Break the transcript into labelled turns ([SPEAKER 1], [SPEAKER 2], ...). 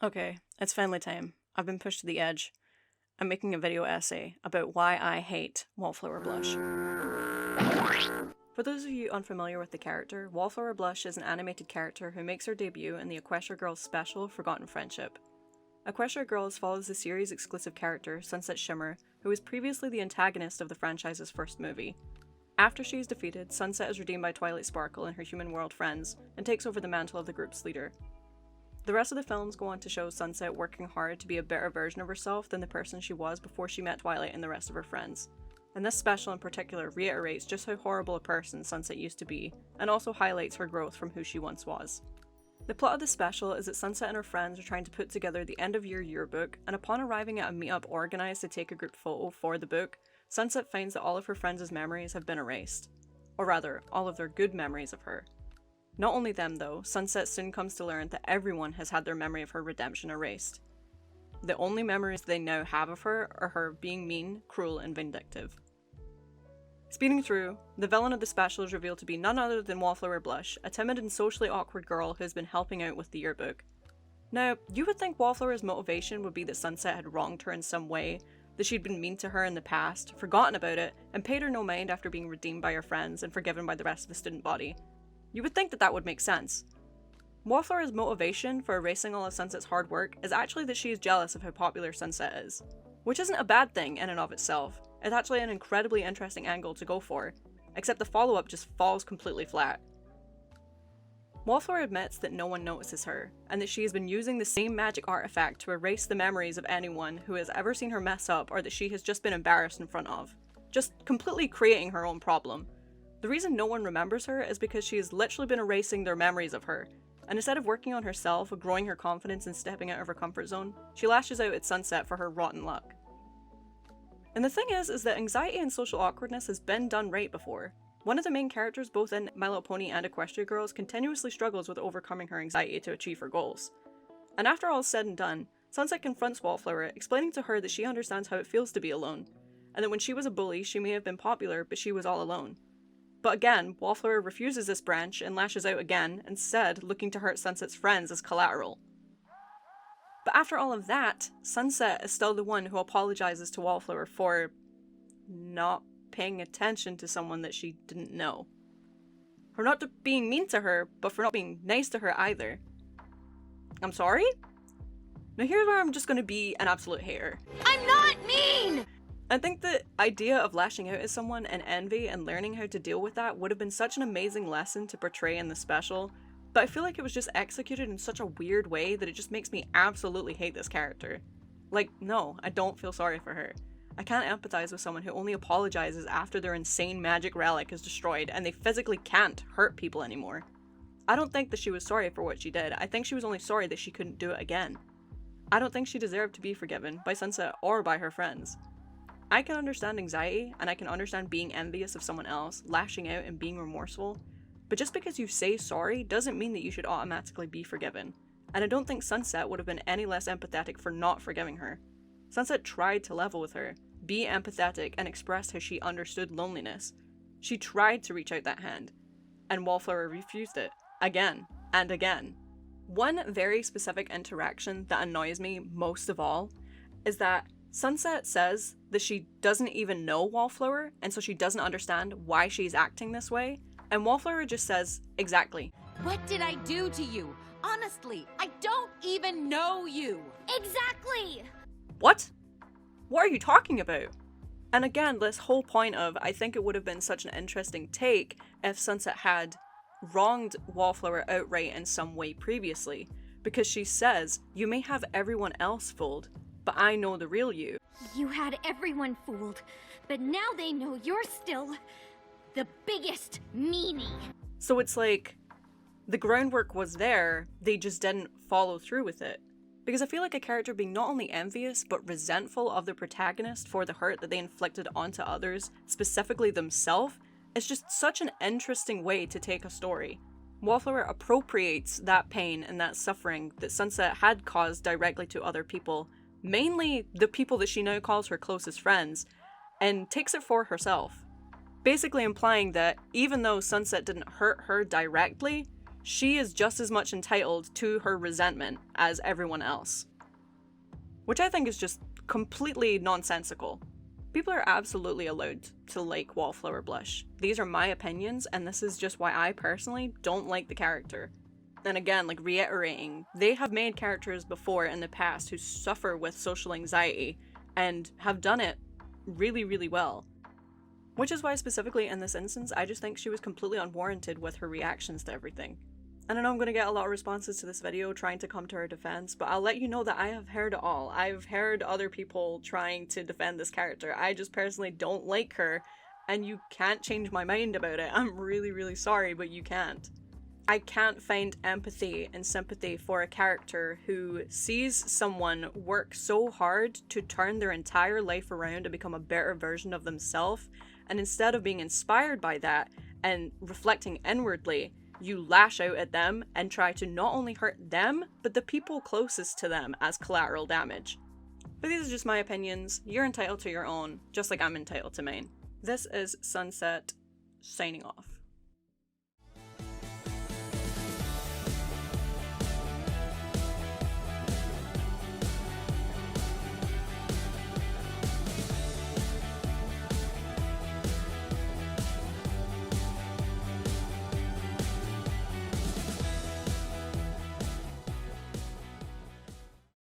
[SPEAKER 1] Okay, it's finally time. I've been pushed to the edge. I'm making a video essay about why I hate Wallflower Blush. For those of you unfamiliar with the character, Wallflower Blush is an animated character who makes her debut in the Equestria Girls special Forgotten Friendship. Equestria Girls follows the series' exclusive character, Sunset Shimmer, who was previously the antagonist of the franchise's first movie. After she is defeated, Sunset is redeemed by Twilight Sparkle and her human world friends, and takes over the mantle of the group's leader. The rest of the films go on to show Sunset working hard to be a better version of herself than the person she was before she met Twilight and the rest of her friends. And this special in particular reiterates just how horrible a person Sunset used to be, and also highlights her growth from who she once was. The plot of the special is that Sunset and her friends are trying to put together the end-of-year yearbook, and upon arriving at a meetup organised to take a group photo for the book, Sunset finds that all of her friends' memories have been erased. Or rather, all of their good memories of her. Not only them though, Sunset soon comes to learn that everyone has had their memory of her redemption erased. The only memories they now have of her are her being mean, cruel, and vindictive. Speeding through, the villain of the special is revealed to be none other than Wallflower Blush, a timid and socially awkward girl who has been helping out with the yearbook. Now, you would think Wallflower's motivation would be that Sunset had wronged her in some way, that she'd been mean to her in the past, forgotten about it, and paid her no mind after being redeemed by her friends and forgiven by the rest of the student body. You would think that that would make sense. Wallflower's motivation for erasing all of Sunset's hard work is actually that she is jealous of how popular Sunset is. Which isn't a bad thing in and of itself. It's actually an incredibly interesting angle to go for, except the follow-up just falls completely flat. Wallflower admits that no one notices her, and that she has been using the same magic artifact to erase the memories of anyone who has ever seen her mess up or that she has just been embarrassed in front of. Just completely creating her own problem. The reason no one remembers her is because she has literally been erasing their memories of her, and instead of working on herself, growing her confidence and stepping out of her comfort zone, she lashes out at Sunset for her rotten luck. And the thing is that anxiety and social awkwardness has been done right before. One of the main characters both in My Little Pony and Equestria Girls continuously struggles with overcoming her anxiety to achieve her goals. And after all is said and done, Sunset confronts Wallflower, explaining to her that she understands how it feels to be alone, and that when she was a bully, she may have been popular, but she was all alone. But again, Wallflower refuses this branch and lashes out again, instead looking to hurt Sunset's friends as collateral. But after all of that, Sunset is still the one who apologizes to Wallflower for not paying attention to someone that she didn't know. For not being mean to her, but for not being nice to her either. I'm sorry? Now here's where I'm just gonna be an absolute hater.
[SPEAKER 2] I'm not mean!
[SPEAKER 1] I think the idea of lashing out at someone and envy and learning how to deal with that would have been such an amazing lesson to portray in the special, but I feel like it was just executed in such a weird way that it just makes me absolutely hate this character. Like, no, I don't feel sorry for her. I can't empathize with someone who only apologizes after their insane magic relic is destroyed and they physically can't hurt people anymore. I don't think that she was sorry for what she did, I think she was only sorry that she couldn't do it again. I don't think she deserved to be forgiven, by Sunset or by her friends. I can understand anxiety, and I can understand being envious of someone else, lashing out and being remorseful, but just because you say sorry doesn't mean that you should automatically be forgiven. And I don't think Sunset would have been any less empathetic for not forgiving her. Sunset tried to level with her, be empathetic, and expressed how she understood loneliness. She tried to reach out that hand, and Wallflower refused it, again and again. One very specific interaction that annoys me most of all is that Sunset says that she doesn't even know Wallflower, and so she doesn't understand why she's acting this way, and Wallflower just says, exactly.
[SPEAKER 2] What did I do to you? Honestly, I don't even know you. Exactly!
[SPEAKER 1] What? What are you talking about? And again, this whole point of, I think it would have been such an interesting take if Sunset had wronged Wallflower outright in some way previously, because she says, you may have everyone else fooled, but I know the real you.
[SPEAKER 3] You had everyone fooled, but now they know you're still the biggest meanie.
[SPEAKER 1] So it's like, the groundwork was there, they just didn't follow through with it. Because I feel like a character being not only envious, but resentful of the protagonist for the hurt that they inflicted onto others, specifically themselves, is just such an interesting way to take a story. Wallflower appropriates that pain and that suffering that Sunset had caused directly to other people, mainly the people that she now calls her closest friends, and takes it for herself. Basically implying that even though Sunset didn't hurt her directly, she is just as much entitled to her resentment as everyone else. Which I think is just completely nonsensical. People are absolutely allowed to like Wallflower Blush. These are my opinions, and this is just why I personally don't like the character. And again, like reiterating, they have made characters before in the past who suffer with social anxiety and have done it really, really well. Which is why specifically in this instance, I just think she was completely unwarranted with her reactions to everything. And I know I'm going to get a lot of responses to this video trying to come to her defense, but I'll let you know that I have heard it all. I've heard other people trying to defend this character. I just personally don't like her, and you can't change my mind about it. I'm really, really sorry, but you can't. I can't find empathy and sympathy for a character who sees someone work so hard to turn their entire life around and become a better version of themselves, and instead of being inspired by that and reflecting inwardly, you lash out at them and try to not only hurt them, but the people closest to them as collateral damage. But these are just my opinions. You're entitled to your own, just like I'm entitled to mine. This is Sunset, signing off.